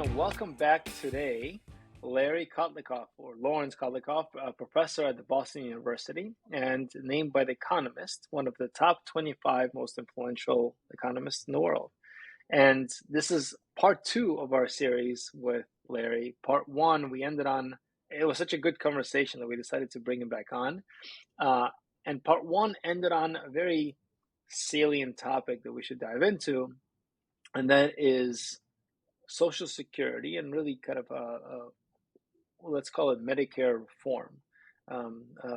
and welcome back today, Larry Kotlikoff, or Lawrence Kotlikoff, a professor at the Boston University and named by The Economist one of the top 25 most influential economists in the world. And this is part two of our series with Larry. Part one, we ended on, it was such a good conversation that we decided to bring him back on. And part one ended on a very salient topic that we should dive into, and that is Social Security and really kind of let's call it Medicare reform.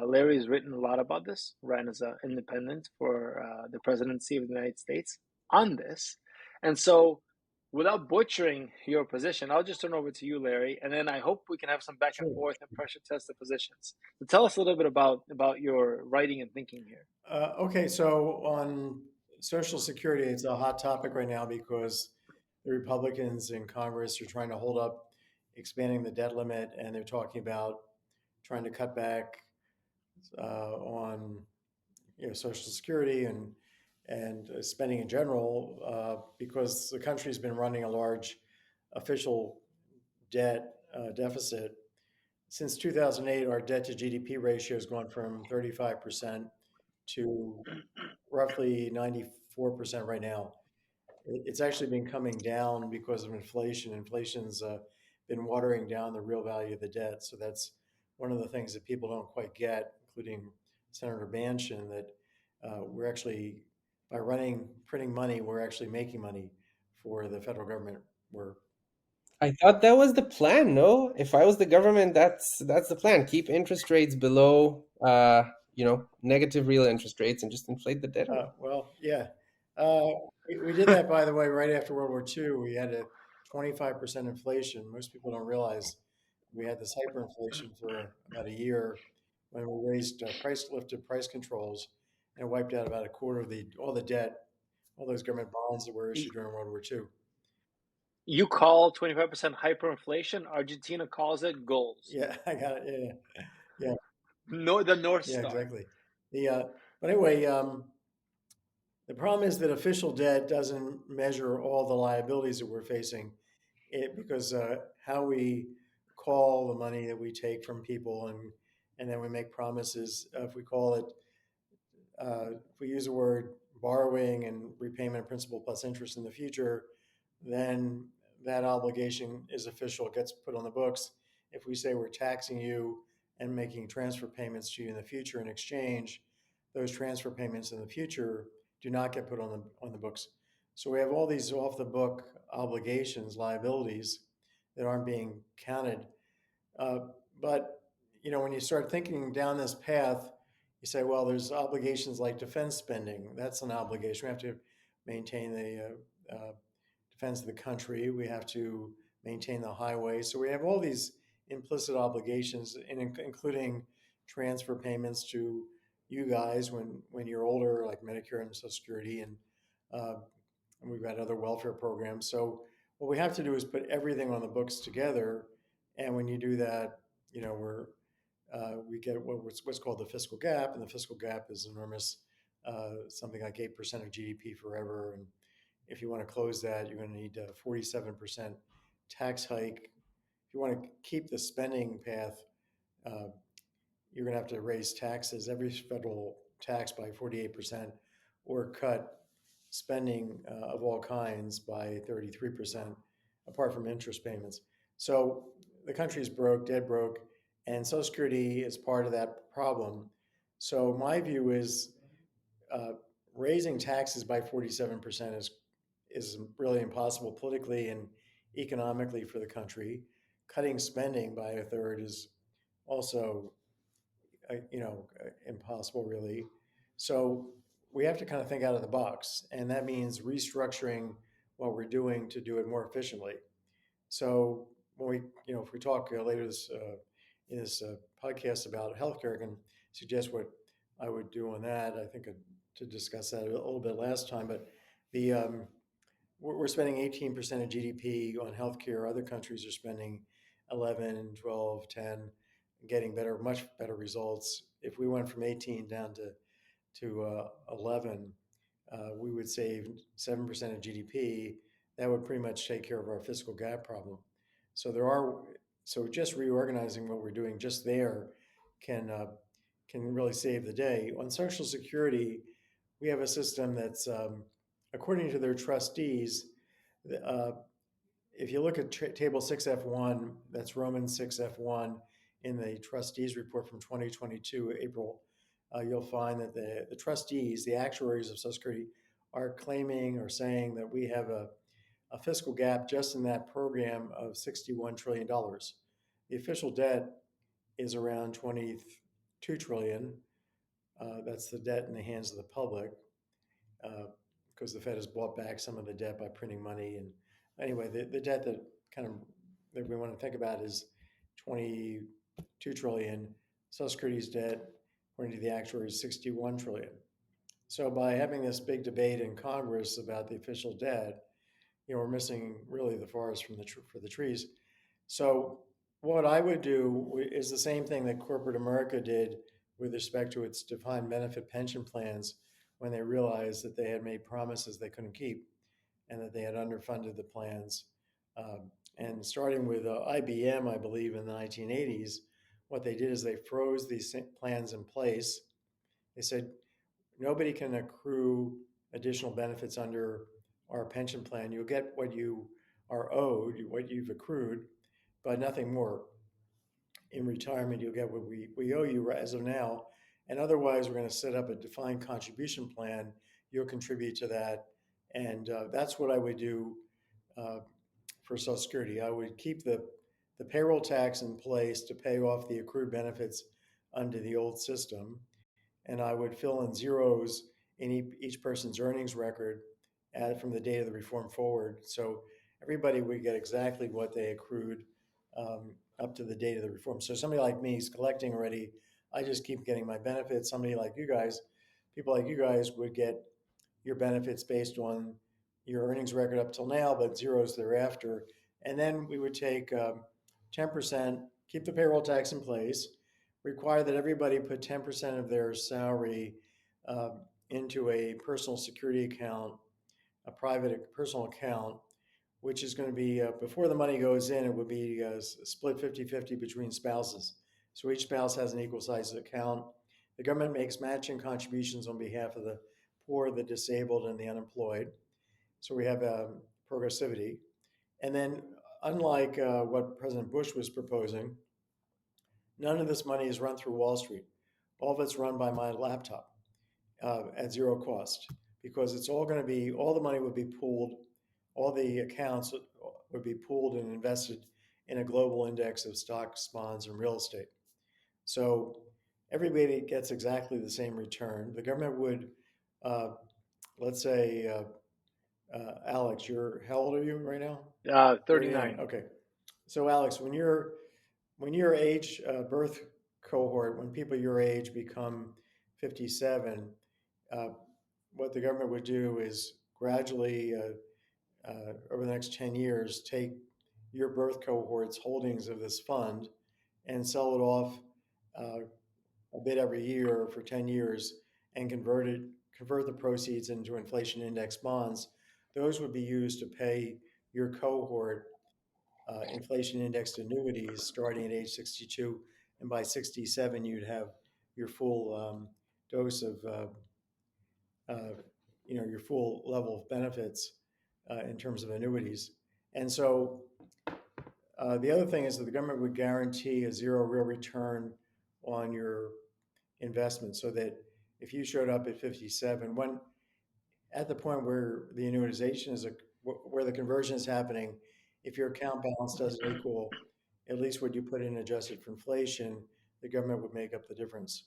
Larry's written a lot about this, ran as an independent for the presidency of the United States on this. And so, without butchering your position, I'll just turn over to you, Larry, and then I hope we can have some back and Sure. forth and pressure test the positions. So tell us a little bit about your writing and thinking here. Okay, so on Social Security, it's a hot topic right now because the Republicans in Congress are trying to hold up expanding the debt limit, and they're talking about trying to cut back on Social Security and spending in general because the country's been running a large official debt deficit. Since 2008, our debt to GDP ratio has gone from 35% to roughly 94% right now. It's actually been coming down because of inflation. Inflation's been watering down the real value of the debt. So that's one of the things that people don't quite get, including Senator Manchin, that we're actually, by printing money, we're actually making money for the federal government. We're I thought that was the plan, no? If I was the government, that's the plan. Keep interest rates below negative real interest rates and just inflate the debt. Well, yeah. Uh, we did that, by the way, right after World War II. We had a 25% inflation. Most people don't realize we had this hyperinflation for about a year when we lifted price controls, and wiped out about a quarter of all the debt, all those government bonds that were issued during World War II. You call 25% hyperinflation. Argentina calls it goals. Yeah, I got it. Yeah, No, the North yeah, Star. exactly. But anyway, the problem is that official debt doesn't measure all the liabilities that we're facing. Because how we call the money that we take from people and then we make promises. If we call it, if we use the word borrowing and repayment of principal plus interest in the future, then that obligation is official, gets put on the books. If we say we're taxing you and making transfer payments to you in the future in exchange, those transfer payments in the future do not get put on the books. So we have all these off the book obligations, liabilities that aren't being counted. Uh, but when you start thinking down this path, you say, well, there's obligations like defense spending. That's an obligation. We have to maintain the defense of the country. We have to maintain the highway. So we have all these implicit obligations, including transfer payments to you guys when you're older, like Medicare and Social Security, and we've got other welfare programs. So what we have to do is put everything on the books together, and when you do that, we get what's called the fiscal gap, and the fiscal gap is enormous, something like 8% of GDP forever. And if you want to close that, you're going to need a 47% tax hike. If you want to keep the spending path, you're going to have to raise taxes, every federal tax by 48%, or cut spending of all kinds by 33%, apart from interest payments. So the country's broke, dead broke, and Social Security is part of that problem. So my view is raising taxes by 47% is really impossible politically and economically for the country. Cutting spending by a third is also impossible, really. So we have to kind of think out of the box, and that means restructuring what we're doing to do it more efficiently. So when if we talk later in this podcast about healthcare, I can suggest what I would do on that. I think to discuss that a little bit last time, but the we're spending 18% of GDP on healthcare. Other countries are spending 11, 12, 10, getting much better results. If we went from 18 down to 11, we would save 7% of GDP. That would pretty much take care of our fiscal gap problem. So there are, so just reorganizing what we're doing just there can can really save the day. On Social Security, we have a system that's, according to their trustees, uh, if you look at table 6F1, that's Roman 6F1 in the trustees report from 2022, April, you'll find that the trustees, the actuaries of Social Security, are claiming or saying that we have a fiscal gap just in that program of $61 trillion. The official debt is around 22 trillion. That's the debt in the hands of the public, because the Fed has bought back some of the debt by printing money. And anyway, the debt that kind of that we want to think about is 22 trillion. Social Security's debt, according to the actuaries, 61 trillion. So by having this big debate in Congress about the official debt, we're missing really the forest from for the trees. So what I would do is the same thing that corporate America did with respect to its defined benefit pension plans when they realized that they had made promises they couldn't keep and that they had underfunded the plans. And starting with IBM, I believe in the 1980s, what they did is they froze these plans in place. They said, nobody can accrue additional benefits under our pension plan. You'll get what you are owed, what you've accrued, but nothing more. In retirement, you'll get what we owe you as of now. And otherwise, we're going to set up a defined contribution plan. You'll contribute to that. And that's what I would do for Social Security. I would keep the payroll tax in place to pay off the accrued benefits under the old system. And I would fill in zeros in each person's earnings record from the date of the reform forward. So everybody would get exactly what they accrued up to the date of the reform. So somebody like me is collecting already. I just keep getting my benefits. Somebody like you guys, people like you guys would get your benefits based on your earnings record up till now, but zeros thereafter. And then we would take 10%, keep the payroll tax in place, require that everybody put 10% of their salary into a personal security account, a private personal account, which is going to be, before the money goes in, it would be split 50-50 between spouses. So each spouse has an equal size account. The government makes matching contributions on behalf of the poor, the disabled, and the unemployed. So we have progressivity. And then, unlike what President Bush was proposing, none of this money is run through Wall Street. All of it's run by my laptop at zero cost, because it's all going to be, all the money would be pooled, all the accounts would be pooled and invested in a global index of stocks, bonds, and real estate. So everybody gets exactly the same return. The government would, let's say, Alex, how old are you right now? 39. Okay. So Alex, when your age birth cohort, when people your age become 57, what the government would do is gradually over the next 10 years take your birth cohort's holdings of this fund and sell it off a bit every year for 10 years and convert the proceeds into inflation index bonds. Those would be used to pay your cohort inflation indexed annuities starting at age 62. And by 67, you'd have your full dose of, your full level of benefits in terms of annuities. And so the other thing is that the government would guarantee a zero real return on your investment, so that if you showed up at 57, when at the point where the annuitization is where the conversion is happening, if your account balance doesn't equal at least what you put in adjusted for inflation, the government would make up the difference.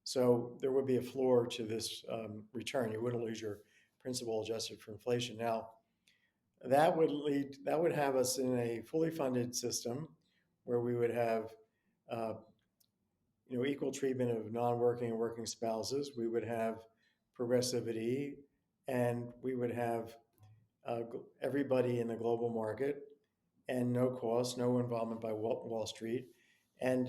So there would be a floor to this return. You wouldn't lose your principal adjusted for inflation. Now, that would have us in a fully funded system where we would have equal treatment of non-working and working spouses. We would have progressivity, and we would have everybody in the global market, and no cost, no involvement by Wall Street. And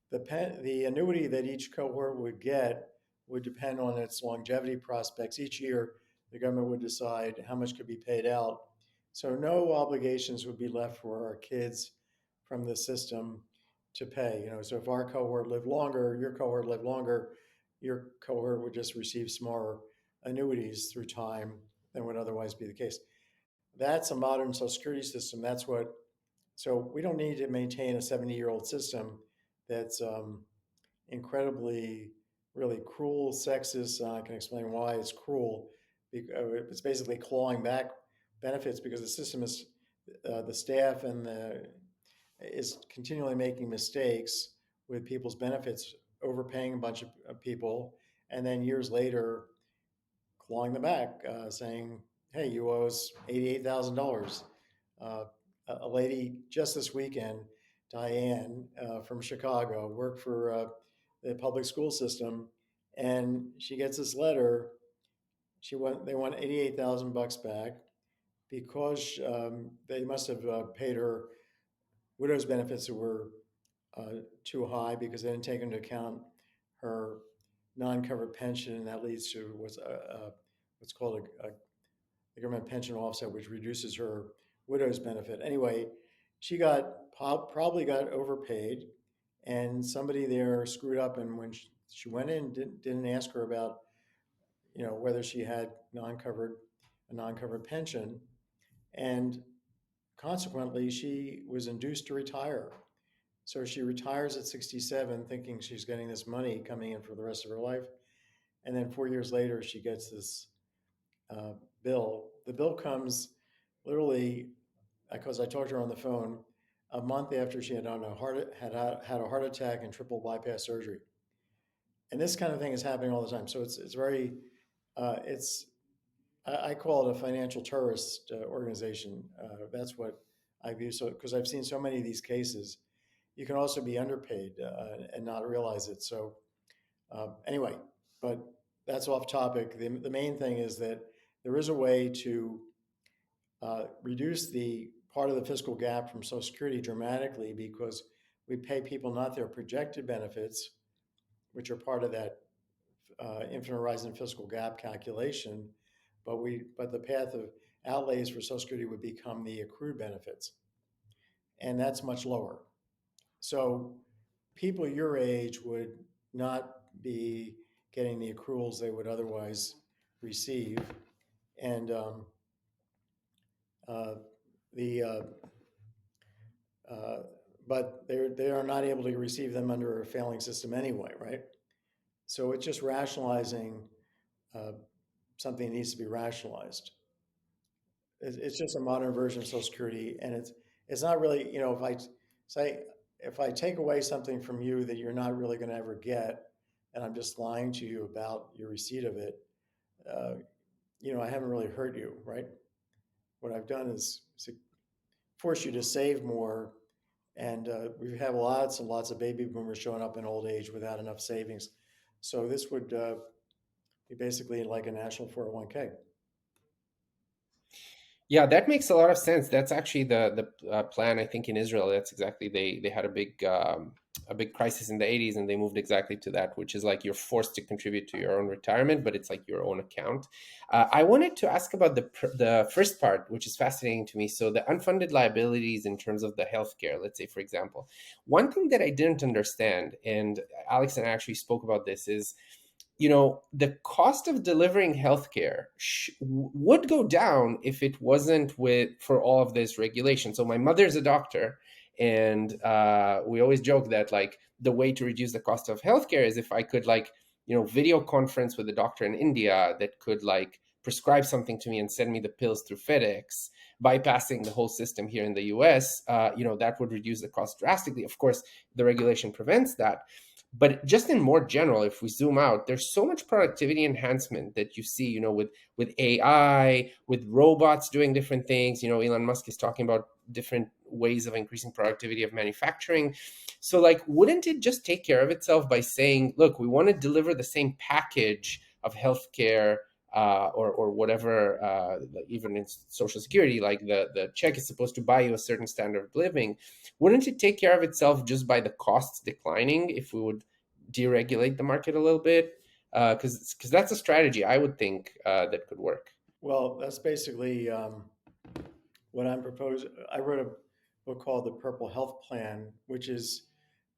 the annuity that each cohort would get would depend on its longevity prospects. Each year, the government would decide how much could be paid out. So no obligations would be left for our kids from the system to pay. So if our cohort lived longer, your cohort lived longer, your cohort would just receive smaller annuities through time than would otherwise be the case. That's a modern Social Security system. So we don't need to maintain a 70-year-old system that's incredibly, really cruel, sexist. I can explain why it's cruel. It's basically clawing back benefits because the system is, the staff is continually making mistakes with people's benefits, overpaying a bunch of people, and then years later clawing them back, saying, "Hey, you owe us $88,000." A lady just this weekend, Diane from Chicago, worked for the public school system, and she gets this letter. They want $88,000 back because they must have paid her widow's benefits that were too high because they didn't take into account her non-covered pension, and that leads to what's called a government pension offset, which reduces her widow's benefit. Anyway, she probably got overpaid, and somebody there screwed up. And when she went in, didn't ask her about whether she had a non-covered pension, and consequently, she was induced to retire. So she retires at 67, thinking she's getting this money coming in for the rest of her life. And then 4 years later, she gets this uh, bill. The bill comes literally because I talked to her on the phone a month after she had had a heart attack and triple bypass surgery. And this kind of thing is happening all the time. So it's very it's I call it a financial terrorist organization. That's what I view. So because I've seen so many of these cases, you can also be underpaid and not realize it. So anyway, but that's off topic. The main thing is that there is a way to reduce the part of the fiscal gap from Social Security dramatically because we pay people not their projected benefits, which are part of that infinite horizon fiscal gap calculation, but the path of outlays for Social Security would become the accrued benefits, and that's much lower. So people your age would not be getting the accruals they would otherwise receive, and uh, the uh, but they are not able to receive them under a failing system anyway, right? So it's just rationalizing uh, something that needs to be rationalized. It's just a modern version of Social Security, and it's not really, if I say, if I take away something from you that you're not really going to ever get, and I'm just lying to you about your receipt of it, uh, I haven't really hurt you, right? What I've done is force you to save more, and we have lots and lots of baby boomers showing up in old age without enough savings. So this would be basically like a national 401k. Yeah, that makes a lot of sense. That's actually the plan. I think in Israel, that's exactly they had a big crisis in the 80s, and they moved exactly to that, which is like you're forced to contribute to your own retirement, but it's like your own account. I wanted to ask about the first part, which is fascinating to me. So the unfunded liabilities in terms of the healthcare, let's say for example, one thing that I didn't understand, and Alex and I actually spoke about this, is the cost of delivering healthcare would go down if it wasn't for all of this regulation. So my mother's a doctor, and we always joke that like the way to reduce the cost of healthcare is if I could like video conference with a doctor in India that could like prescribe something to me and send me the pills through FedEx, bypassing the whole system here in the US. That would reduce the cost drastically. Of course, the regulation prevents that. But just in more general, if we zoom out, there's so much productivity enhancement that you see, with AI, with robots doing different things. Elon Musk is talking about different ways of increasing productivity of manufacturing. So like, wouldn't it just take care of itself by saying, look, we want to deliver the same package of healthcare or whatever, even in Social Security, like the check is supposed to buy you a certain standard of living. Wouldn't it take care of itself just by the costs declining if we would deregulate the market a little bit? Because that's a strategy I would think that could work. Well, that's basically what I'm proposing, I wrote a book called The Purple Health Plan, which is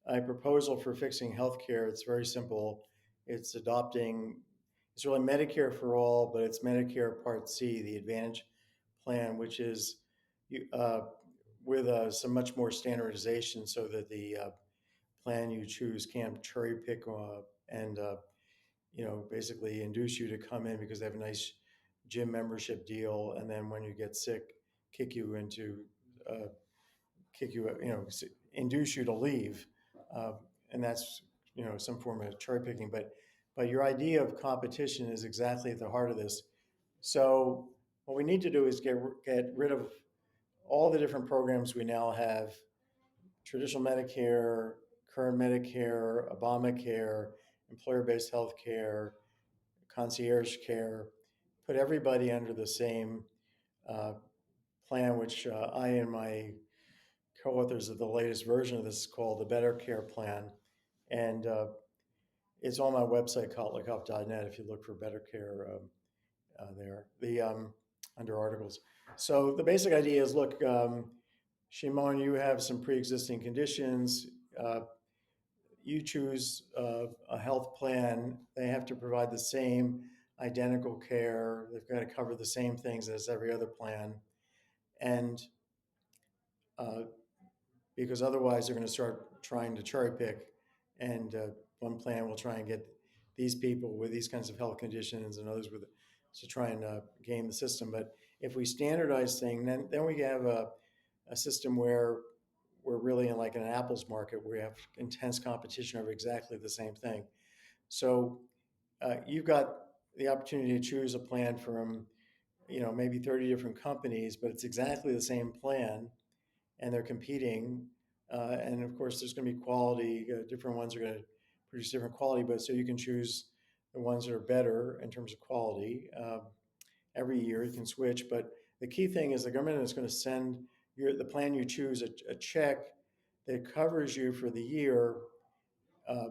a proposal for fixing healthcare. It's very simple. It's adopting, it's really Medicare for all, but it's Medicare Part C, the Advantage plan, which is with some much more standardization so that the plan you choose can't cherry pick and basically induce you to come in because they have a nice gym membership deal, and then when you get sick, kick you into, uh, kick you, induce you to leave, uh, and that's some form of cherry picking. But your idea of competition is exactly at the heart of this. So what we need to do is get rid of all the different programs we now have: traditional Medicare, current Medicare, Obamacare, employer-based health care, concierge care, put everybody under the same uh, plan, which I and my co-authors of the latest version of this is called the Better Care Plan. And it's on my website, kotlikoff.net, if you look for Better Care there, under articles. So the basic idea is, look, Shimon, you have some pre-existing conditions. Uh, you choose a health plan. They have to provide the same identical care. They've got to cover the same things as every other plan. And uh, because otherwise they're going to start trying to cherry pick, and one plan will try and get these people with these kinds of health conditions and others with to try and game the system. But if we standardize things, then we have a system where we're really in like an apples market where we have intense competition over exactly the same thing. So you've got the opportunity to choose a plan from maybe 30 different companies, but it's exactly the same plan, and they're competing. And of course, there's going to be quality. Different ones are going to produce different quality, but so you can choose the ones that are better in terms of quality. Every year you can switch, but the key thing is the government is going to send the plan you choose a check that covers you for the year, uh,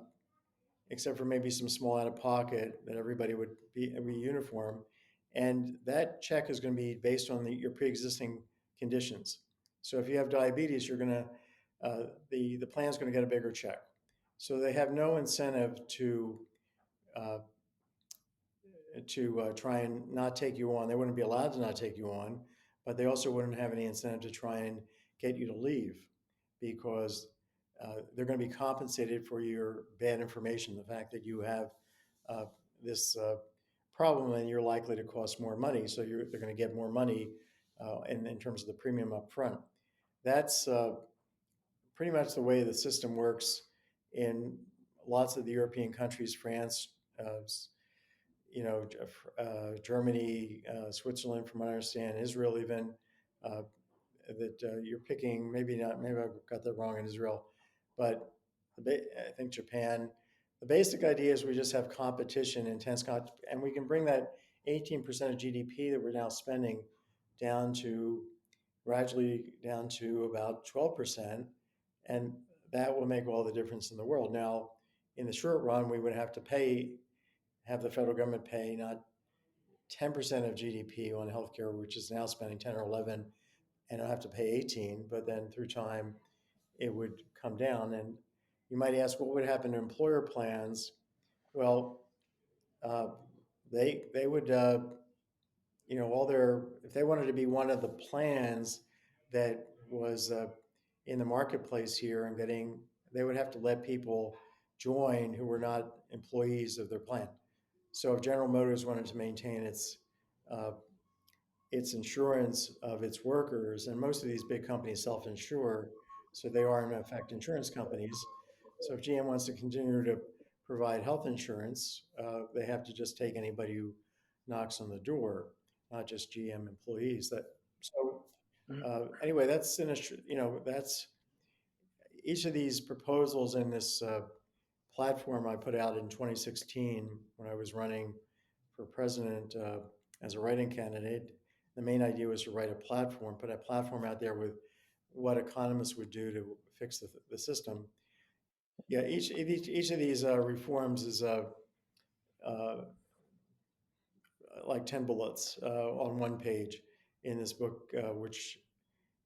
except for maybe some small out of pocket that everybody would be uniform. And that check is going to be based on your pre-existing conditions. So if you have diabetes, you're going to the plan is going to get a bigger check. So they have no incentive uh, to try and not take you on. They wouldn't be allowed to not take you on, but they also wouldn't have any incentive to try and get you to leave, because they're going to be compensated for your bad information, the fact that you have uh, this problem and you're likely to cost more money. So they're going to get more money in terms of the premium up front. That's pretty much the way the system works in lots of the European countries: France, Germany, Switzerland, from what I understand, Israel even, uh, that you're picking, maybe not, maybe I got that wrong in Israel, but I think Japan. The basic idea is we just have competition, and we can bring that 18% of GDP that we're now spending down to gradually down to about 12%, and that will make all the difference in the world. Now, in the short run, we would have to have the federal government pay not 10% of GDP on healthcare, which is now spending 10 or 11, and I'll have to pay 18, but then through time, it would come down. And you might ask, what would happen to employer plans? Well, uh, they would, if they wanted to be one of the plans that was in the marketplace here and they would have to let people join who were not employees of their plan. So if General Motors wanted to maintain uh, its insurance of its workers, and most of these big companies self-insure, so they are in effect insurance companies. So if GM wants to continue to provide health insurance, they have to just take anybody who knocks on the door, not just GM employees. Anyway, that's each of these proposals in this platform I put out in 2016 when I was running for president as a writing candidate. The main idea was to write a platform, put a platform out there with what economists would do to fix the system. Yeah, each of these reforms is uh, like 10 bullets on one page in this book, which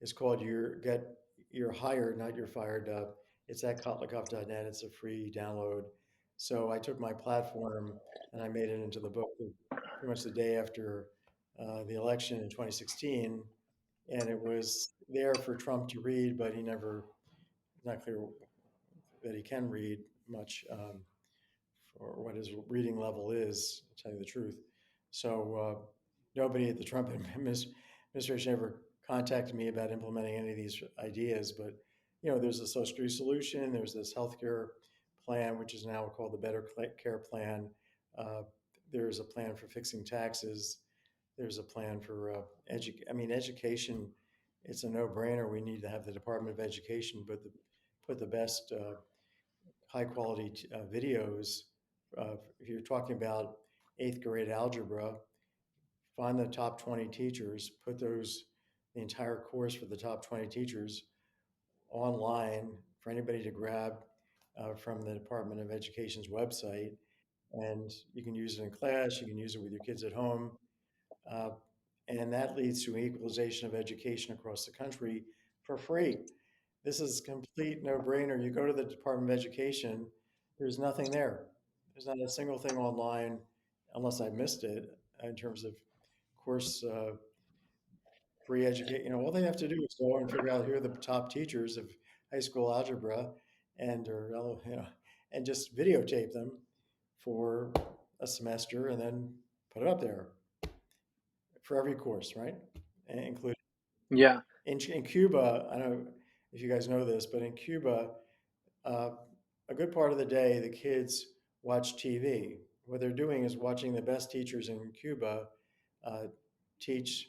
It's called You're Hired, Not You're Fired. It's at kotlikoff.net. It's a free download. So I took my platform and I made it into the book pretty much the day after the election in 2016, and it was there for Trump to read, but not clear that he can read much, or what his reading level is, to tell you the truth. So nobody at the Trump administration ever contacted me about implementing any of these ideas. But there's a Social Security solution. There's this healthcare plan, which is now called the Better Care Plan. Uh, there's a plan for fixing taxes. There's a plan for education. It's a no-brainer. We need to have the Department of Education put the best high quality videos. If you're talking about eighth grade algebra, find the top 20 teachers, put the entire course for the top 20 teachers online for anybody to grab from the Department of Education's website. And you can use it in class, you can use it with your kids at home. Uh, and that leads to equalization of education across the country for free. This is a complete no-brainer. You go to the Department of Education, there's nothing there. There's not a single thing online, unless I missed it, in terms of course free education. All they have to do is go and figure out who are the top teachers of high school algebra, and just videotape them for a semester, and then put it up there for every course, right? Including Yeah. in Cuba. I don't know if you guys know this, but in Cuba, uh, a good part of the day, the kids watch TV. What they're doing is watching the best teachers in Cuba uh, teach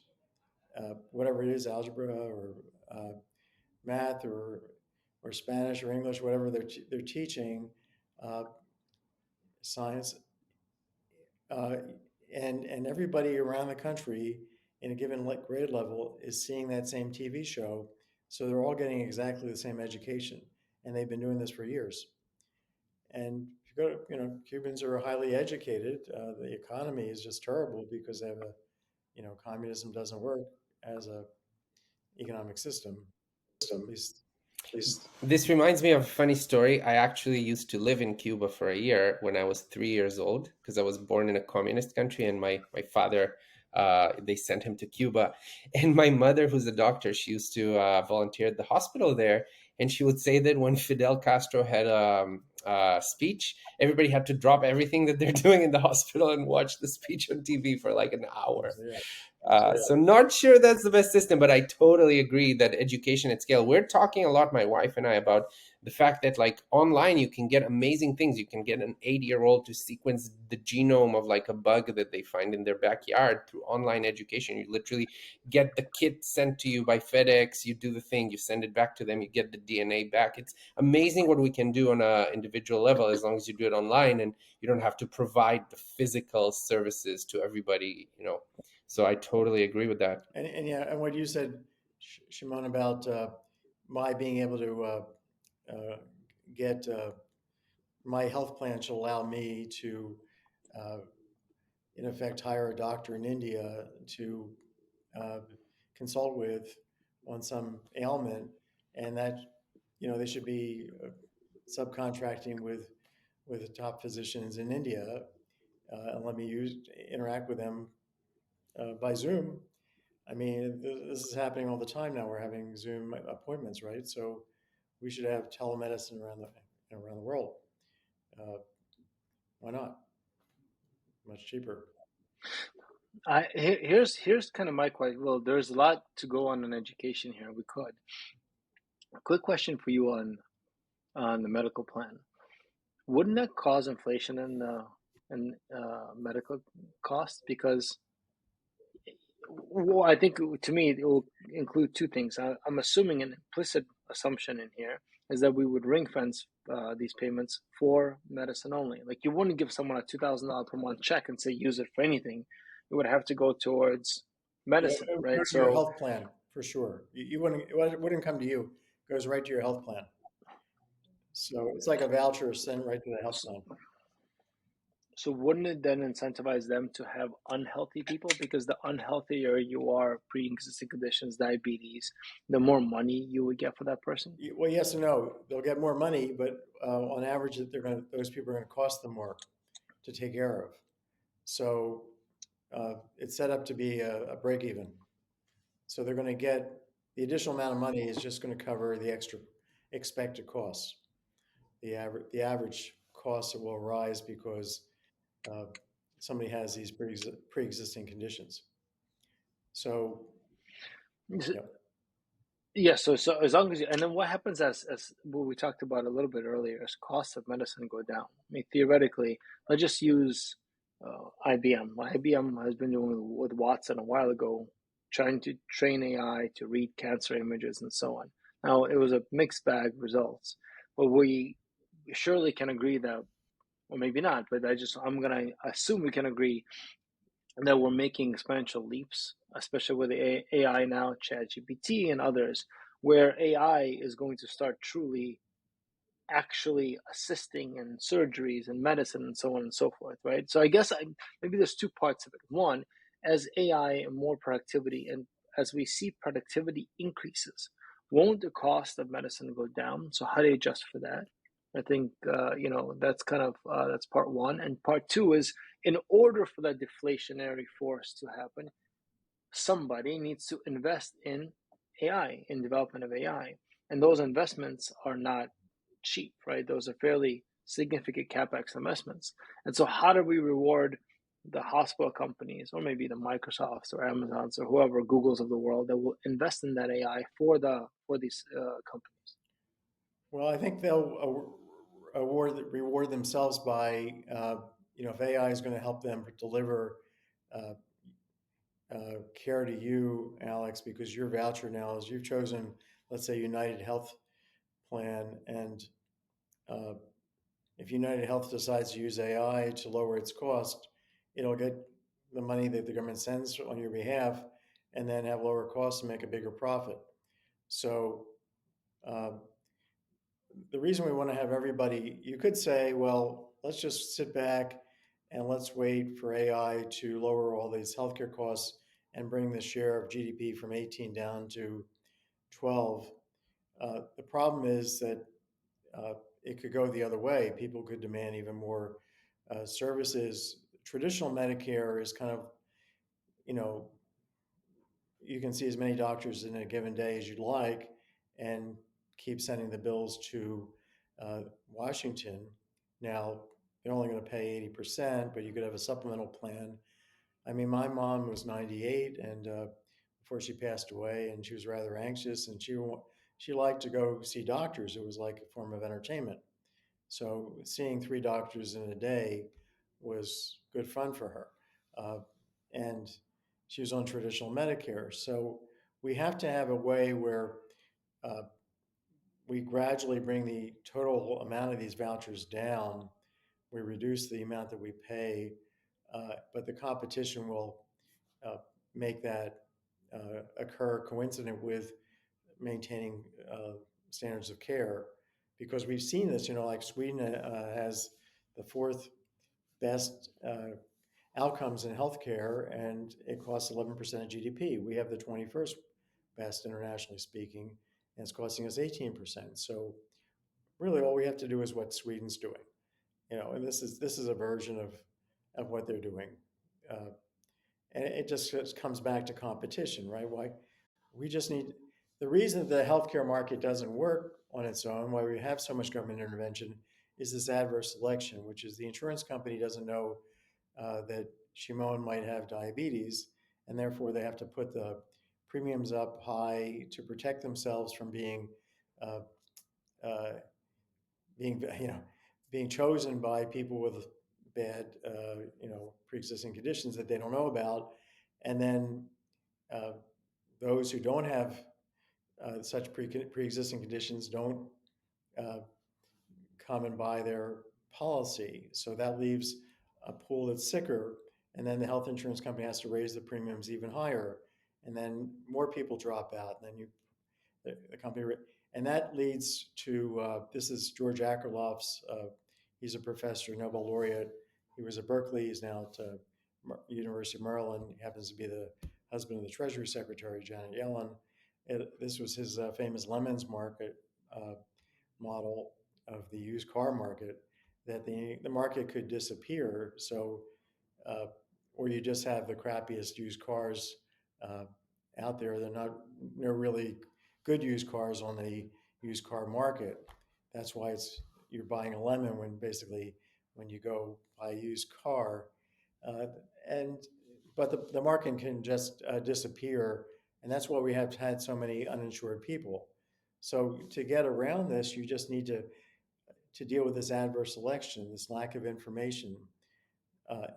whatever it is, algebra or math or Spanish or English, whatever they're teaching, uh, science, uh, and everybody around the country in a given grade level is seeing that same TV show, so they're all getting exactly the same education, and they've been doing this for years. And if you go to, Cubans are highly educated. The economy is just terrible because they have communism doesn't work as a economic system, at least. This reminds me of a funny story. I actually used to live in Cuba for a year when I was 3 years old because I was born in a communist country, and my father, they sent him to Cuba. And my mother, who's a doctor, she used to volunteer at the hospital there. And she would say that when Fidel Castro had a speech, everybody had to drop everything that they're doing in the hospital and watch the speech on TV for like an hour. Yeah. So not sure that's the best system, but I totally agree that education at scale. We're talking a lot, my wife and I, about the fact that like online you can get amazing things. You can get an 80-year-old to sequence the genome of like a bug that they find in their backyard through online education. You literally get the kit sent to you by FedEx. You do the thing, you send it back to them, you get the DNA back. It's amazing what we can do on an individual level as long as you do it online and you don't have to provide the physical services to everybody, So I totally agree with that. And yeah, and what you said, Shimon, about my being able to get my health plan should allow me to, uh, in effect, hire a doctor in India to uh, consult with on some ailment, and that they should be subcontracting with the top physicians in India, and let me interact with them by Zoom. I mean, this is happening all the time now. We're having Zoom appointments, right? So we should have telemedicine around the world. Uh, why not? Much cheaper. Here's kind of my question. Well, there's a lot to go on in education here. We could. A quick question for you on the medical plan. Wouldn't that cause inflation in medical costs? Because I think to me it will include two things. I'm assuming an implicit assumption in here is that we would ring fence these payments for medicine only. Like you wouldn't give someone a $2,000 per month check and say use it for anything. It would have to go towards medicine, It would right? go to your health plan for sure. It wouldn't come to you. It goes right to your health plan. So it's like a voucher sent right to the health plan. So wouldn't it then incentivize them to have unhealthy people? Because the unhealthier you are, pre-existing conditions, diabetes, the more money you would get for that person? Well, yes and no. They'll get more money, but on average, those people are going to cost them more to take care of. So it's set up to be a break even. So they're going to get the additional amount of money is just going to cover the extra expected costs. The average costs will rise because uh, somebody has these pre-existing conditions. So, So, yeah. yeah, so as long as you, and then what happens as what we talked about a little bit earlier, as costs of medicine go down? I mean, theoretically, let's just use IBM. IBM has been doing with Watson a while ago, trying to train AI to read cancer images and so on. Now, it was a mixed bag results, but we surely can agree that, or maybe not, but I'm gonna assume we can agree that we're making exponential leaps, especially with the AI now, ChatGPT and others, where AI is going to start truly actually assisting in surgeries and medicine and so on and so forth, right? So I guess maybe there's two parts of it. One, as AI and more productivity, and as we see productivity increases, won't the cost of medicine go down? So how do you adjust for that? I think that's kind of that's part one, and part two is in order for that deflationary force to happen, somebody needs to invest in AI, in development of AI, and those investments are not cheap, right? Those are fairly significant capex investments. And so, how do we reward the hospital companies, or maybe the Microsofts or Amazons or whoever, Googles of the world, that will invest in that AI for these companies? Well, I think they'll reward themselves by, if AI is going to help them deliver uh, care to you, Alex, because your voucher now is you've chosen, let's say, United Health plan, and uh, if United Health decides to use AI to lower its cost, it'll get the money that the government sends on your behalf, and then have lower costs and make a bigger profit. So uh, the reason we want to have everybody, you could say, well, let's just sit back and let's wait for AI to lower all these healthcare costs and bring the share of GDP from 18 down to 12. The problem is that uh, it could go the other way. People could demand even more services. Traditional Medicare is kind of, you know, you can see as many doctors in a given day as you'd like and keep sending the bills to uh, Washington. Now, they're only going to pay 80%, but you could have a supplemental plan. I mean, my mom was 98 and before she passed away, and she was rather anxious, and she liked to go see doctors. It was like a form of entertainment. So seeing three doctors in a day was good fun for her. Uh, and she was on traditional Medicare. So we have to have a way where uh, we gradually bring the total amount of these vouchers down. We reduce the amount that we pay, but the competition will uh, make that occur coincident with maintaining standards of care, because we've seen this. Like Sweden has the fourth best outcomes in healthcare, and it costs 11% of GDP. We have the 21st best internationally speaking, and it's costing us 18%. So really, all we have to do is what Sweden's doing. And this is a version of what they're doing. Uh, and it just comes back to competition, right? Why we just need the reason the healthcare market doesn't work on its own, why we have so much government intervention, is this adverse selection, which is the insurance company doesn't know that Shimon might have diabetes, and therefore they have to put the premiums up high to protect themselves from uh, uh, being being chosen by people with bad pre-existing conditions that they don't know about, and then uh, those who don't have such pre-existing conditions don't uh, come and buy their policy. So that leaves a pool that's sicker, and then the health insurance company has to raise the premiums even higher, and then more people drop out, and then the company, and that leads to this is George Akerlof's. He's a professor, Nobel laureate he was at Berkeley. He's now at University of Maryland. He happens to be the husband of the Treasury Secretary, Janet Yellen. This was his famous lemons market uh, model of the used car market, that the market could disappear. So, uh, or you just have the crappiest used cars uh, out there. They're really good used cars on the used car market. That's why you're buying a lemon when you go buy a used car, uh, and but the market can just disappear, and that's why we have had so many uninsured people. So to get around this, you just need to deal with this adverse selection, this lack of information.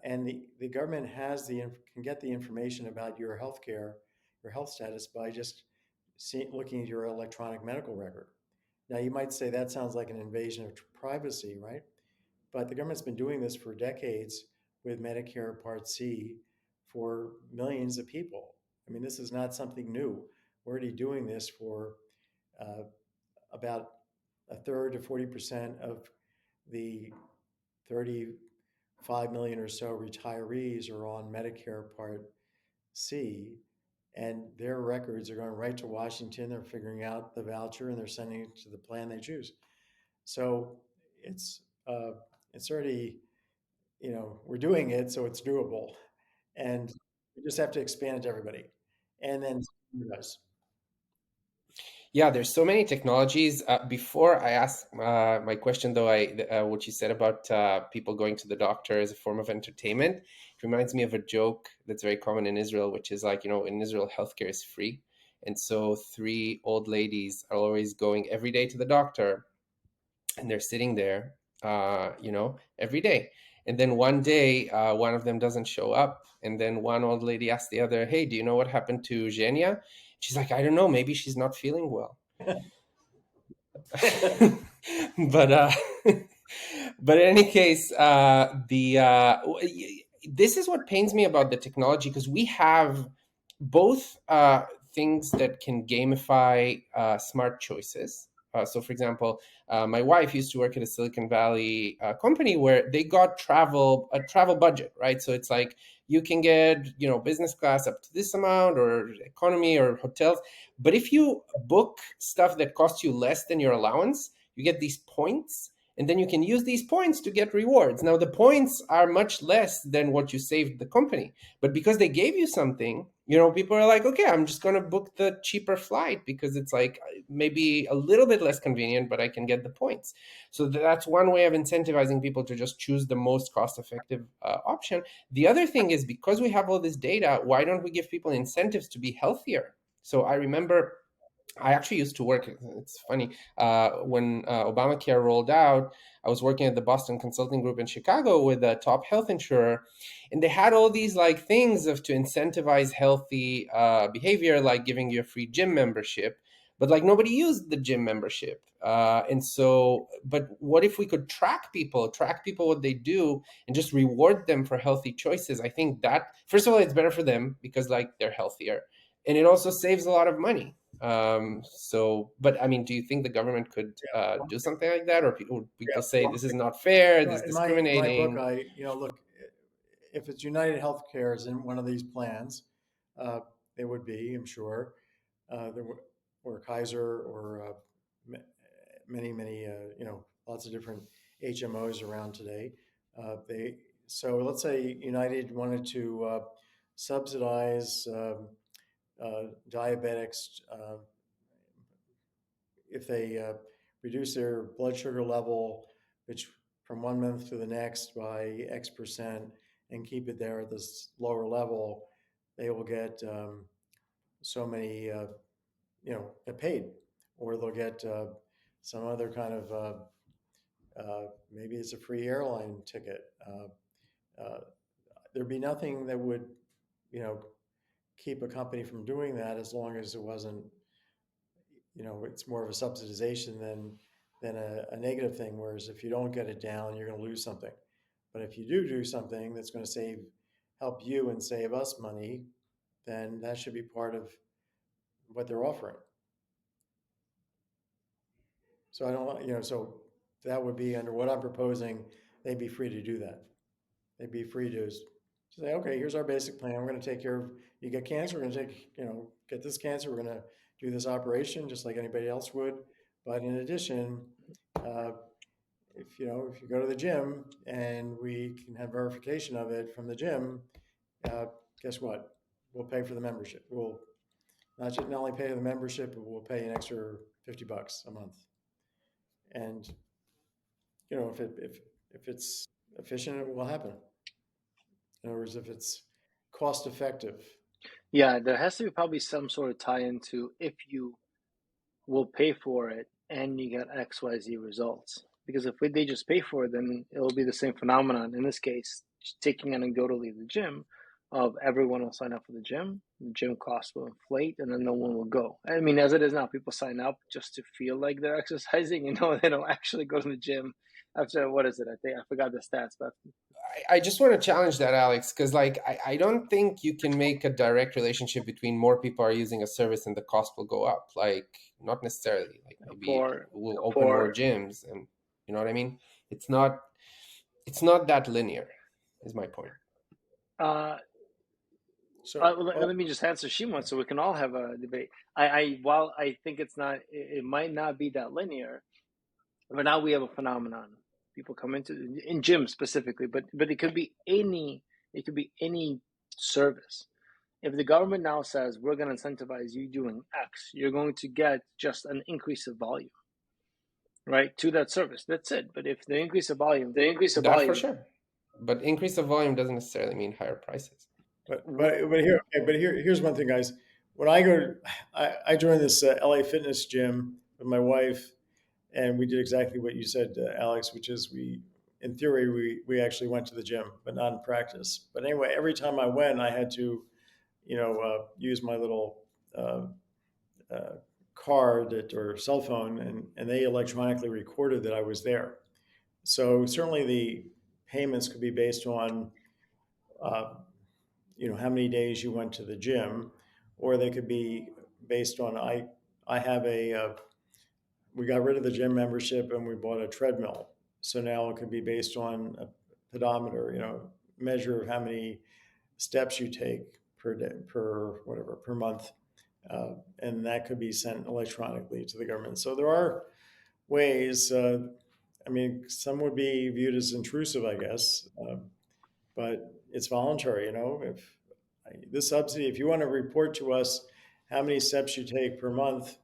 And the government can get the information about your health care, your health status by just looking at your electronic medical record. Now, you might say that sounds like an invasion of privacy, right? But the government's been doing this for decades with Medicare Part C for millions of people. I mean, this is not something new. We're already doing this for uh, about a third to 40% of the 35 million or so retirees are on Medicare Part C, and their records are going right to Washington. They're figuring out the voucher and they're sending it to the plan they choose. So it's uh, it's already, we're doing it, so it's doable, and we just have to expand it to everybody, and then does. Yeah, there's so many technologies. Before I ask my question, though, what you said about people going to the doctor as a form of entertainment, it reminds me of a joke that's very common in Israel, which is like, in Israel, healthcare is free. And so three old ladies are always going every day to the doctor, and they're sitting there, every day. And then one day, one of them doesn't show up. And then one old lady asks the other, "Hey, do you know what happened to Zhenya?" She's like, "I don't know. Maybe she's not feeling well." but but in any case, this is what pains me about the technology, because we have both things that can gamify smart choices. So, for example, my wife used to work at a Silicon Valley company where they got a travel budget, right? So it's like you can get business class up to this amount, or economy, or hotels. But if you book stuff that costs you less than your allowance, you get these points, and then you can use these points to get rewards. Now, the points are much less than what you saved the company, but because they gave you something, people are like, okay, I'm just going to book the cheaper flight because it's like maybe a little bit less convenient, but I can get the points. So that's one way of incentivizing people to just choose the most cost-effective option. The other thing is, because we have all this data, why don't we give people incentives to be healthier? So I remember I actually used to work, it's funny, when Obamacare rolled out, I was working at the Boston Consulting Group in Chicago with a top health insurer, and they had all these like things to incentivize healthy behavior, like giving you a free gym membership, but like nobody used the gym membership. And so, but what if we could track people what they do, and just reward them for healthy choices? I think that, first of all, it's better for them because like they're healthier, and it also saves a lot of money. But I mean, do you think the government could do something like that, or people say this is not fair, this is In my book, discriminating? look, if it's United Healthcare is in one of these plans, uh, it would be, I'm sure, there were, or Kaiser, or many, lots of different HMOs around today. So let's say United wanted to subsidize diabetics if they reduce their blood sugar level, which from one month to the next by X%, and keep it there at this lower level, they will get so many, get paid, or they'll get some other kind of maybe it's a free airline ticket. There'd be nothing that would, you know, keep a company from doing that, as long as it wasn't, it's more of a subsidization than a negative thing. Whereas if you don't get it down, you're going to lose something. But if you do something that's going to help you and save us money, then that should be part of what they're offering. So I don't, so that would be under what I'm proposing. They'd be free to do that. they'd be free to say, okay, here's our basic plan. We're going to take care of, you get cancer, we're going to take, get this cancer. We're going to do this operation just like anybody else would. But in addition, uh, if you go to the gym and we can have verification of it from the gym, guess what? We'll pay for the membership. We'll not only pay the membership, but we'll pay an extra $50 a month. And if it's efficient, it will happen. In other words, if it's cost effective. Yeah, there has to be probably some sort of tie into if you will pay for it and you get XYZ results. Because if they just pay for it, then it'll be the same phenomenon. In this case, taking anecdotally the gym, of everyone will sign up for the gym costs will inflate, and then no one will go. I mean, as it is now, people sign up just to feel like they're exercising, they don't actually go to the gym after, what is it? I think I forgot the stats, but I just want to challenge that, Alex, because I don't think you can make a direct relationship between more people are using a service and the cost will go up. Like, not necessarily. Like, maybe we'll open more gyms, and you know what I mean? It's not that linear, is my point. Let me just answer Shimon so we can all have a debate. While I think it might not be that linear, but now we have a phenomenon. People come in gyms specifically, but it could be any service. If the government now says we're going to incentivize you doing X, you're going to get just an increase of volume, right, to that service. That's it. But if the increase of volume, that for sure. But increase of volume doesn't necessarily mean higher prices. Here's one thing, guys. When I joined this LA Fitness gym with my wife, and we did exactly what you said, Alex, which is in theory, we actually went to the gym, but not in practice. But anyway, every time I went, I had to, use my little card or cell phone, and they electronically recorded that I was there. So certainly the payments could be based on, how many days you went to the gym, or they could be based on, I have we got rid of the gym membership and we bought a treadmill. So now it could be based on a pedometer, measure of how many steps you take per month. And that could be sent electronically to the government. So there are ways, some would be viewed as intrusive, I guess, but it's voluntary, if this subsidy, if you want to report to us how many steps you take per month,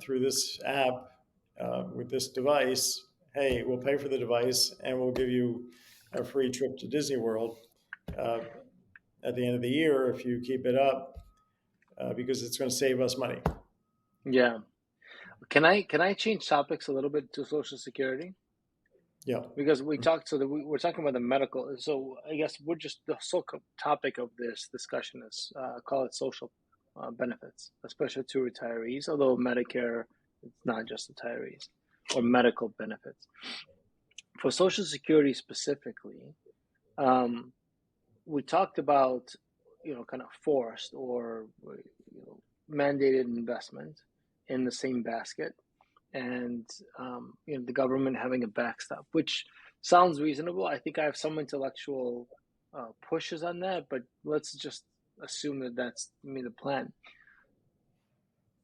through this app, with this device, hey, we'll pay for the device and we'll give you a free trip to Disney World at the end of the year if you keep it up, because it's going to save us money. Yeah. Can I change topics a little bit to Social Security? Yeah. Because we're talking about the medical. So I guess the sole topic of this discussion is call it social benefits, especially to retirees. Although Medicare, it's not just retirees, or medical benefits. For Social Security specifically, we talked about kind of forced or mandated investment in the same basket, and the government having a backstop, which sounds reasonable. I think I have some intellectual pushes on that, but let's just assume that that's the plan.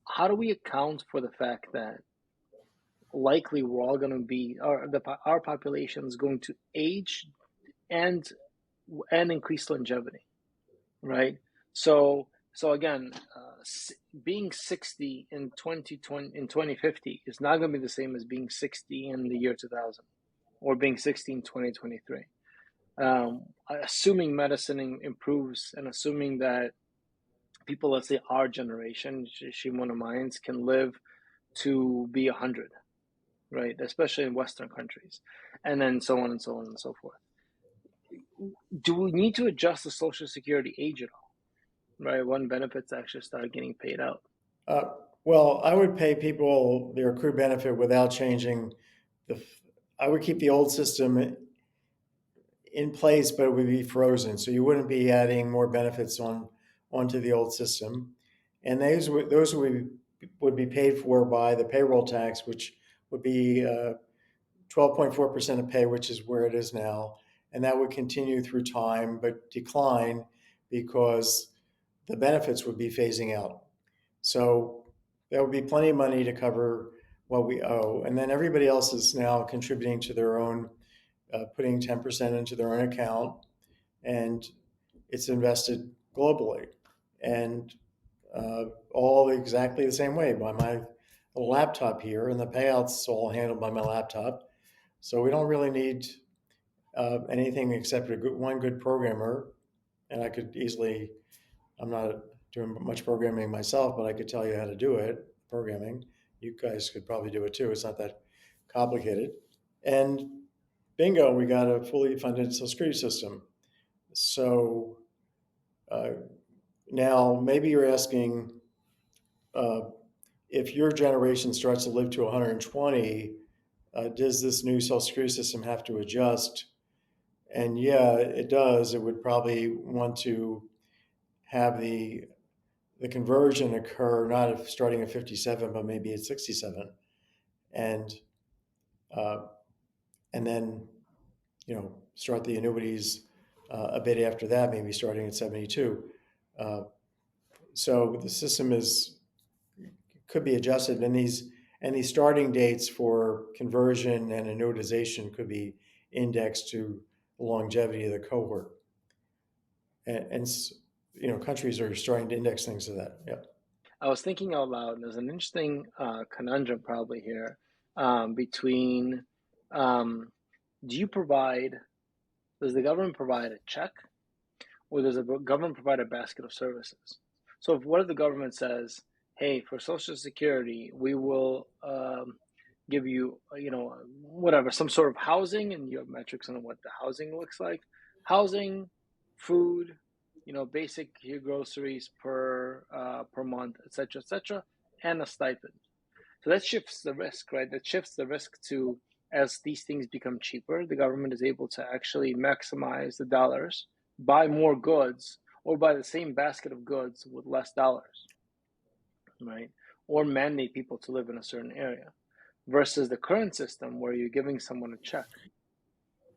How do we account for the fact that likely we're all going to be, our population is going to age and increase longevity, right? So again, being 60 in 2050 is not going to be the same as being 60 in the year 2000, or being 60 in 2023. Assuming medicine improves, and assuming that people, let's say our generation, Shimon and mine, can live to be 100, right? Especially in Western countries, and then so on and so on and so forth. Do we need to adjust the Social Security age at all, right, when benefits actually start getting paid out? Well, I would pay people their accrued benefit without changing I would keep the old system in place, but it would be frozen. So you wouldn't be adding more benefits onto the old system. And those would be paid for by the payroll tax, which would be 12.4% of pay, which is where it is now. and that would continue through time but decline because the benefits would be phasing out. So there would be plenty of money to cover what we owe, and then everybody else is now contributing to their own, putting 10% into their own account, and it's invested globally, and all exactly the same way by my little laptop here, and the payouts all handled by my laptop. So we don't really need anything except one good programmer, and I could easily. I'm not doing much programming myself, but I could tell you how to do it. Programming, you guys could probably do it too. It's not that complicated. And bingo, we got a fully funded Social Security system. So uh, now maybe you're asking, uh, if your generation starts to live to 120, does this new Social Security system have to adjust? And yeah, it does. It would probably want to have the conversion occur not starting at 57, but maybe at 67, and uh, and then start the annuities a bit after that, maybe starting at 72. Uh, so the system could be adjusted, and these starting dates for conversion and annuitization could be indexed to the longevity of the cohort, and countries are starting to index things to that. Yeah. I was thinking out loud. There's an interesting conundrum probably here between do you provide, does the government provide a check, or does the government provide a basket of services? So what if the government says, hey, for Social Security, we will give you, whatever, some sort of housing, and you have metrics on what the housing looks like. Housing, food, basic groceries per month, etc., and a stipend. So that shifts the risk, right? That shifts the risk to, as these things become cheaper, the government is able to actually maximize the dollars, buy more goods, or buy the same basket of goods with less dollars, right? Or mandate people to live in a certain area, versus the current system where you're giving someone a check.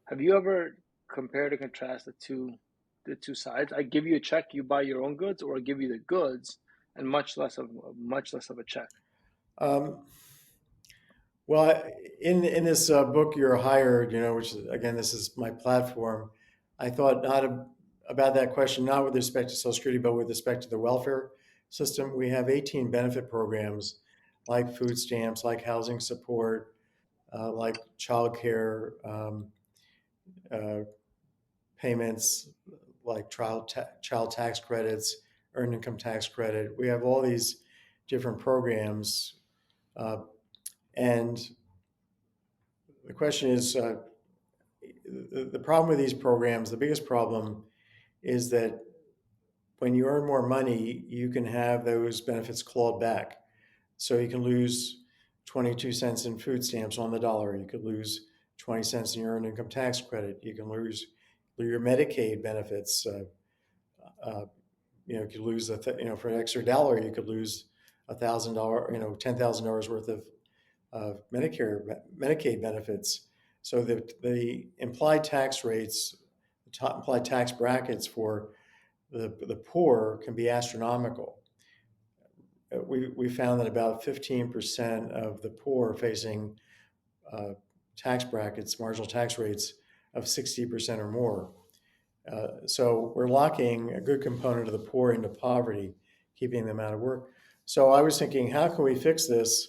Have you ever compared and contrast the two sides? I give you a check, you buy your own goods, or I give you the goods and much less of a check. Um, well, in this book, You're Hired, which again, this is my platform. I thought not about that question, not with respect to Social Security, but with respect to the welfare system. We have 18 benefit programs, like food stamps, like housing support, like childcare uh, payments, like child tax credits, earned income tax credit. We have all these different programs, uh, and the question is, the problem with these programs, the biggest problem is that when you earn more money, you can have those benefits clawed back. So you can lose 22 cents in food stamps on the dollar. You could lose 20 cents in your earned income tax credit. You can lose your Medicaid benefits. You could lose for an extra dollar, you could lose $1,000, $10,000 worth of Medicaid benefits. So the implied tax rates, the top implied tax brackets for the poor can be astronomical. We found that about 15% of the poor are facing tax brackets, marginal tax rates of 60% or more. So we're locking a good component of the poor into poverty, keeping them out of work. So I was thinking, how can we fix this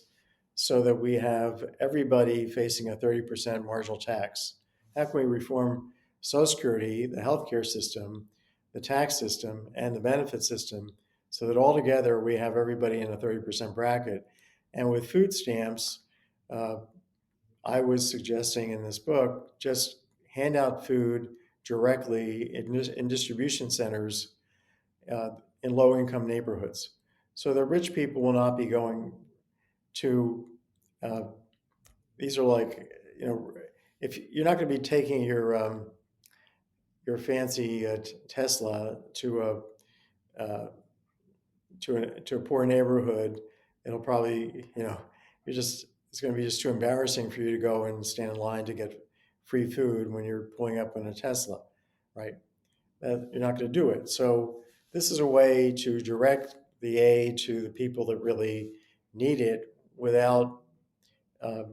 so that we have everybody facing a 30% marginal tax? How can we reform Social Security, the healthcare system, the tax system, and the benefit system so that altogether we have everybody in a 30% bracket? And with food stamps, I was suggesting in this book, just hand out food directly in distribution centers uh, in low income neighborhoods. So the rich people will not be going to, uh, these are like, if you're not going to be taking your fancy Tesla to a poor neighborhood, it'll probably, it's going to be just too embarrassing for you to go and stand in line to get free food when you're pulling up in a Tesla, right? You're not going to do it. So this is a way to direct the aid to the people that really need it without, uh,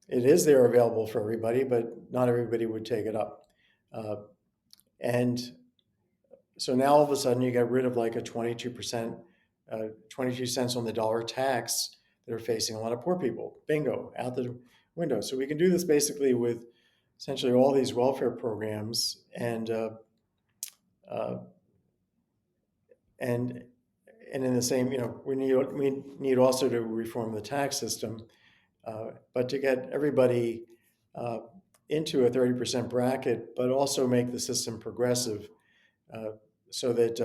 it is there available for everybody, but not everybody would take it up. Uh, and so now all of a sudden you get rid of like a 22%, 22 cents on the dollar tax that are facing a lot of poor people. Bingo, out the window. So we can do this basically with essentially all these welfare programs, uh, and and in the same, we need also to reform the tax system, but to get everybody uh, into a 30% bracket, but also make the system progressive, uh, so that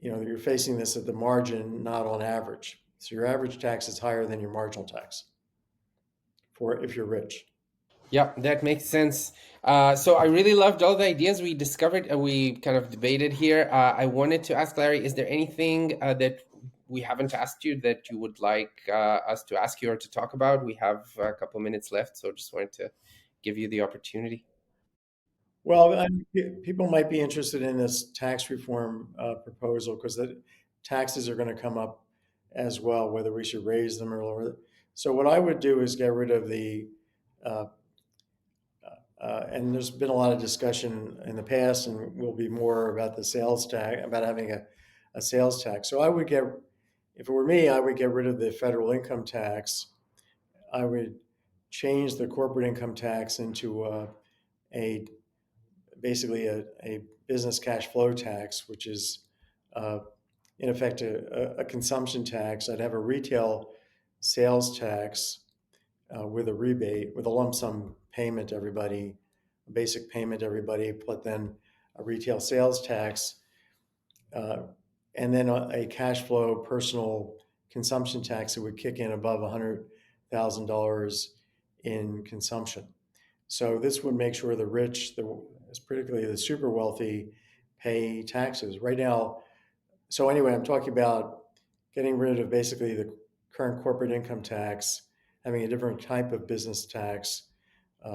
you're facing this at the margin, not on average. So your average tax is higher than your marginal tax for if you're rich. Yeah, that makes sense. So I really loved all the ideas we discovered and we kind of debated here. I wanted to ask Larry, is there anything that we haven't asked you that you would like us to ask you or to talk about? We have a couple minutes left, so just wanted to give you the opportunity. Well, people might be interested in this tax reform proposal because the taxes are going to come up as well, whether we should raise them or lower them. So what I would do is get rid of uh, and there's been a lot of discussion in the past, and will be more about the sales tax, about having a sales tax. So if it were me, I would get rid of the federal income tax. I would change the corporate income tax into a basically a business cash flow tax, which is uh, in effect a consumption tax. I'd have a retail sales tax with a rebate, with a lump sum payment to everybody, a basic payment to everybody, but then a retail sales tax, uh, and then a cash flow personal consumption tax that would kick in above $100,000 in consumption. So this would make sure the rich, particularly the super wealthy, pay taxes. Right now, so anyway, I'm talking about getting rid of basically the current corporate income tax, having a different type of business tax,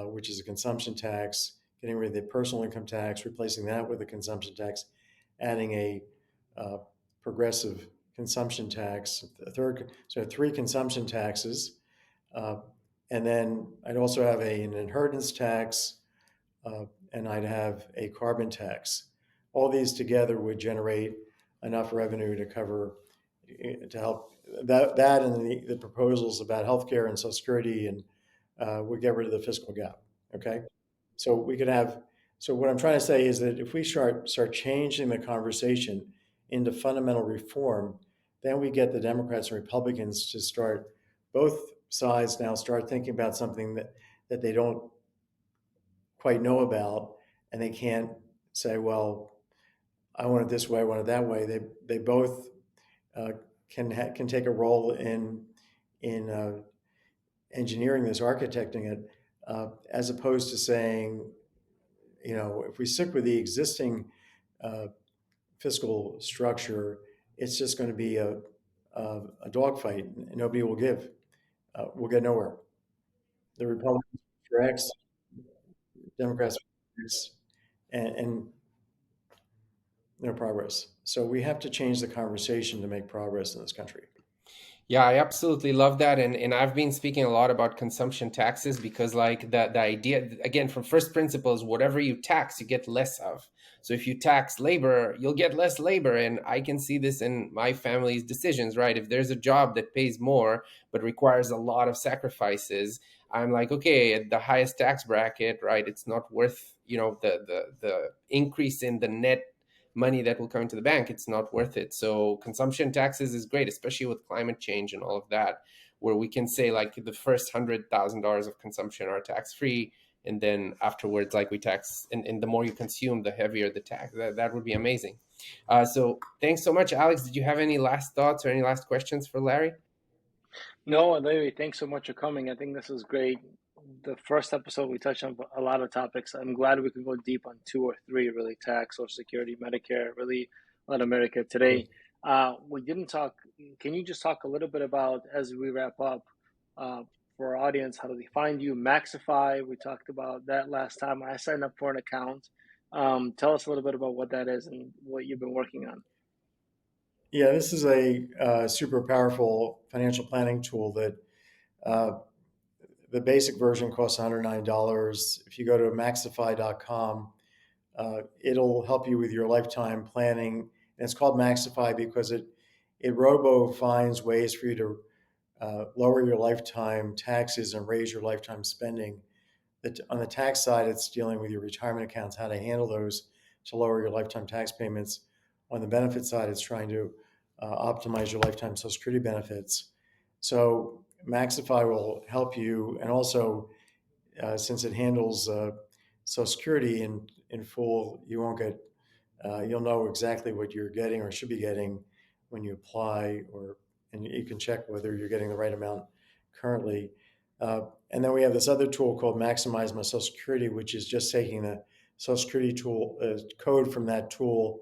which is a consumption tax, getting rid of the personal income tax, replacing that with a consumption tax, adding a uh, progressive consumption tax, so three consumption taxes. Uh, and then I'd also have an inheritance tax, uh, and I'd have a carbon tax. All these together would generate enough revenue to cover, to help that and the proposals about healthcare and Social Security, and would get rid of the fiscal gap. Okay, so we could have. So what I'm trying to say is that if we start changing the conversation into fundamental reform, then we get the Democrats and Republicans to start, both sides now start thinking about something that they don't quite know about, and they can't say, well, I want it this way, I want it that way. They both uh, can take a role in engineering this, architecting it, as opposed to saying, if we stick with the existing uh, fiscal structure, it's just going to be a dogfight. Nobody will give. We'll get nowhere. The Republicans for X, Democrats for X, and no progress. So we have to change the conversation to make progress in this country. Yeah, I absolutely love that. And I've been speaking a lot about consumption taxes because like the idea, again, from first principles, whatever you tax, you get less of. So if you tax labor, you'll get less labor. And I can see this in my family's decisions, right? If there's a job that pays more but requires a lot of sacrifices, I'm like, okay, at the highest tax bracket, right? It's not worth, the increase in the net money that will come into the bank. It's not worth it. So consumption taxes is great, especially with climate change and all of that, where we can say like the first $100,000 of consumption are tax free, and then afterwards, like we tax, and the more you consume, the heavier the tax. That would be amazing. So thanks so much, Alex. Did you have any last thoughts or any last questions for Larry? No, Larry, thanks so much for coming. I think this was great. The first episode, we touched on a lot of topics. I'm glad we could go deep on two or three, really: tax, Social Security, Medicare, really let America today. We didn't talk. Can you just talk a little bit about, as we wrap up, uh, for our audience how do they find you. MaxiFi, we talked about that last time. I signed up for an account. Tell us a little bit about what that is and what you've been working on. Yeah, this is a super powerful financial planning tool that uh, the basic version costs $109. If you go to maxify.com, it'll help you with your lifetime planning. And it's called Maxify because it robo finds ways for you to lower your lifetime taxes and raise your lifetime spending. That on the tax side, it's dealing with your retirement accounts, how to handle those to lower your lifetime tax payments. On the benefit side, it's trying to optimize your lifetime Social Security benefits. So Maxify will help you, and also since it handles Social Security in full, you won't get you'll know exactly what you're getting or should be getting when you apply, or and you can check whether you're getting the right amount currently. And then we have this other tool called Maximize My Social Security, which is just taking the Social Security tool code from that tool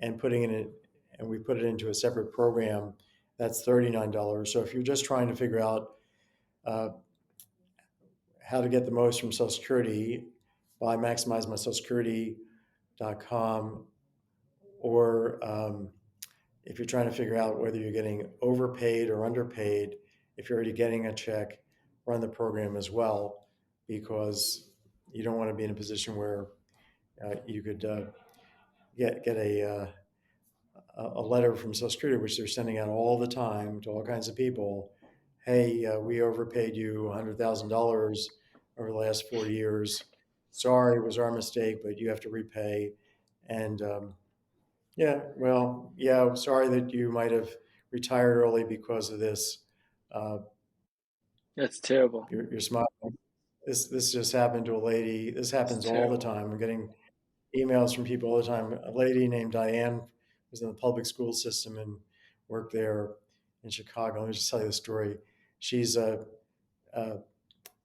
and putting it in, and we put it into a separate program. That's $39. So if you're just trying to figure out uh, how to get the most from Social Security, by maximizemysocialsecurity.com, or if you're trying to figure out whether you're getting overpaid or underpaid, if you're already getting a check, run the program as well, because you don't want to be in a position where you could get a letter from Social Security, which they're sending out all the time to all kinds of people. Hey, we overpaid you $100,000 over the last 4 years. Sorry, it was our mistake, but you have to repay. And yeah, well, yeah, sorry that you might have retired early because of this. Uh, That's terrible. you're smiling. This just happened to a lady. This It's happens all the terrible. time. I'm getting emails from people all the time. A lady named Diane was in the public school system and worked there in Chicago. Let me just tell you the story. She's uh,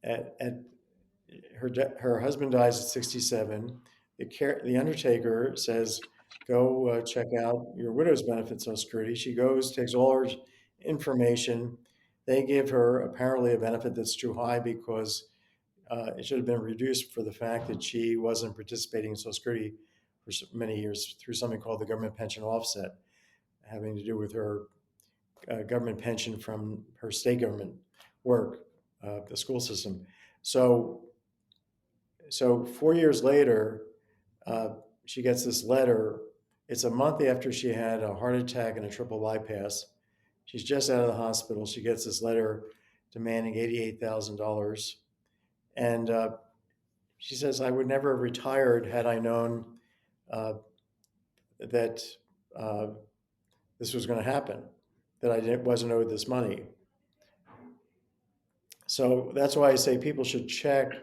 at her husband dies at 67. The undertaker says, "Go check out your widow's benefit, Social Security." She goes, takes all her information. They give her apparently a benefit that's too high because it should have been reduced for the fact that she wasn't participating in Social Security for many years through something called the government pension offset, having to do with her government pension from her state government work, the school system. So, so 4 years later, uh, she gets this letter. It's a month after she had a heart attack and a triple bypass. She's just out of the hospital. She gets this letter demanding $88,000. And she says, I would never have retired had I known uh, that uh, this was going to happen, that wasn't owed this money. So that's why I say people should check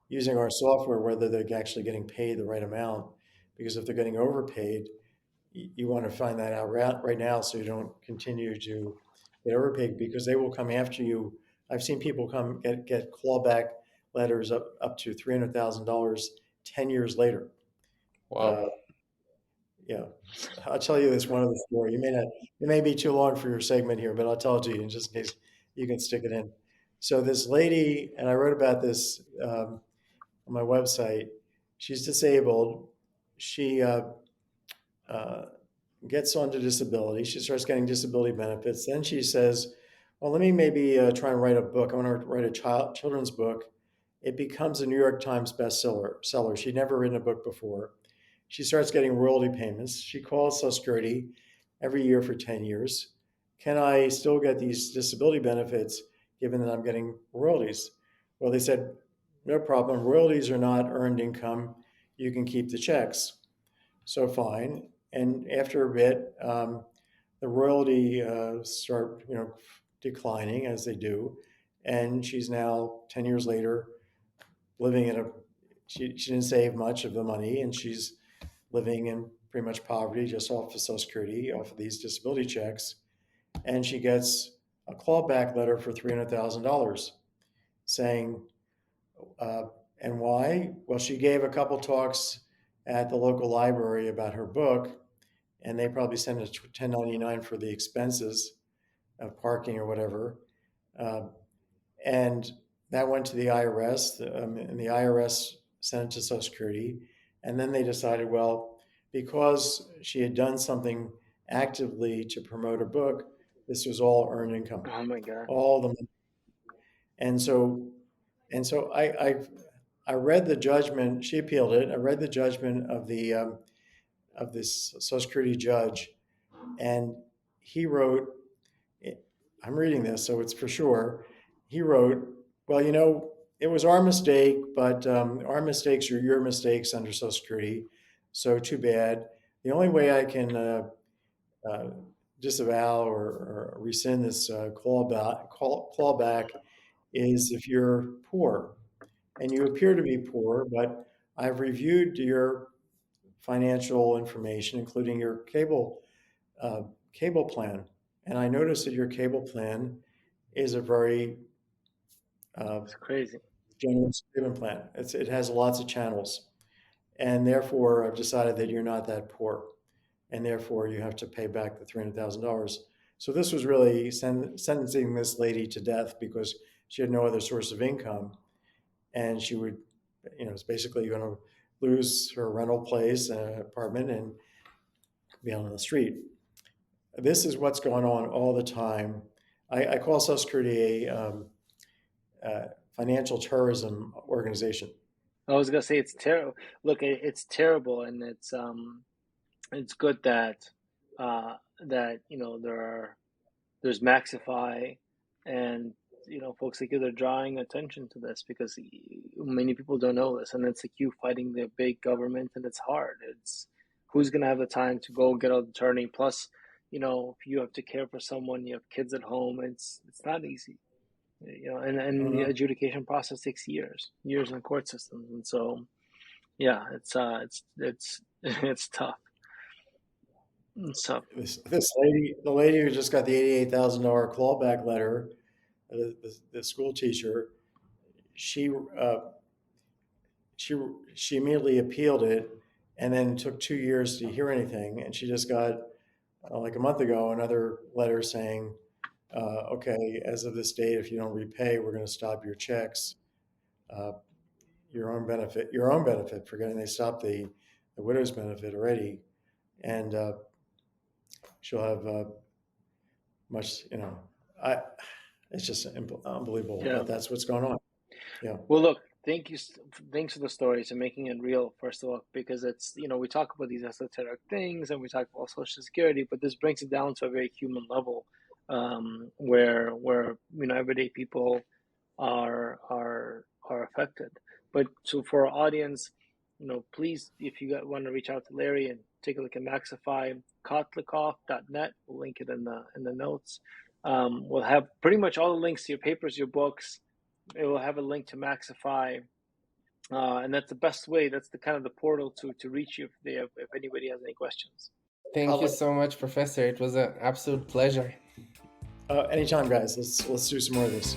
using our software whether they're actually getting paid the right amount. Because if they're getting overpaid, you want to find that out right now so you don't continue to get overpaid, because they will come after you. I've seen people come get clawback letters up to $300,000 10 years later. Wow. Uh, yeah, I'll tell you this one other story. It may be too long for your segment here, but I'll tell it to you just in case you can stick it in. So this lady, and I wrote about this on my website. She's disabled. She uh, gets onto disability. She starts getting disability benefits. Then she says, "Well, let me maybe try and write a book. I want to write a children's book." It becomes a New York Times bestseller. She'd never written a book before. She starts getting royalty payments. She calls Social Security every year for 10 years. Can I still get these disability benefits given that I'm getting royalties? Well, they said, no problem. Royalties are not earned income. You can keep the checks. So fine. And after a bit, the royalty start, declining as they do. And she's now 10 years later living in she didn't save much of the money, and she's living in pretty much poverty just off of Social Security, off of these disability checks. And she gets a clawback letter for $300,000 saying, uh, and why? Well, she gave a couple talks at the local library about her book, and they probably sent a 1099 for the expenses of parking or whatever. Uh, and that went to the IRS, and the IRS sent it to Social Security. And then they decided, well, because she had done something actively to promote her book, this was all earned income, Oh my God. all the money. And so, I read the judgment. She appealed it. I read the judgment of this Social Security judge, and he wrote, I'm reading this, so it's for sure. He wrote, well, it was our mistake, but our mistakes are your mistakes under Social Security. So too bad. The only way I can uh, disavow or rescind this clawback is if you're poor. And you appear to be poor, but I've reviewed your financial information, including your uh, cable plan. And I noticed that your cable plan is a very uh, It's crazy. generous payment plan. It has lots of channels. And therefore, I've decided that you're not that poor. And therefore, you have to pay back the $300,000. So this was really sentencing this lady to death because she had no other source of income. And she would, it's basically going to lose her rental place, apartment, and be out on the street. This is what's going on all the time. I call Social Security a financial terrorism organization. I was gonna say it's terrible. Look, it's terrible, and it's good that that there's MaxiFi, and folks like you, they're drawing attention to this because many people don't know this, and it's like you fighting the big government, and it's hard. It's who's gonna have the time to go get an attorney? Plus, if you have to care for someone, you have kids at home. It's not easy, and the Mhm. adjudication process takes years in court systems, and so yeah, it's it's tough. So This lady, the lady who just got the $88,000 clawback letter, the school teacher, she uh, she she immediately appealed it, and then took 2 years to hear anything. And she just got like a month ago another letter saying, okay, as of this date, if you don't repay, we're going to stop your checks, uh, your own benefit. Forgetting they stopped the widow's benefit already, and she'll have much, I, it's just unbelievable, yeah. but that's what's going on. Yeah. Well, look, thanks for the stories and making it real, first of all, because it's, we talk about these esoteric things and we talk about Social Security, but this brings it down to a very human level, where everyday people are affected. But so for our audience, please, if you want to reach out to Larry and take a look at MaxiFi, Kotlikoff.net. We'll link it in the notes. We'll have pretty much all the links to your papers, your books. It will have a link to MaxiFi, and that's the best way. That's the kind of the portal to reach you if anybody has any questions. Thank you so much, Professor. It was an absolute pleasure. Anytime, guys. Let's do some more of this.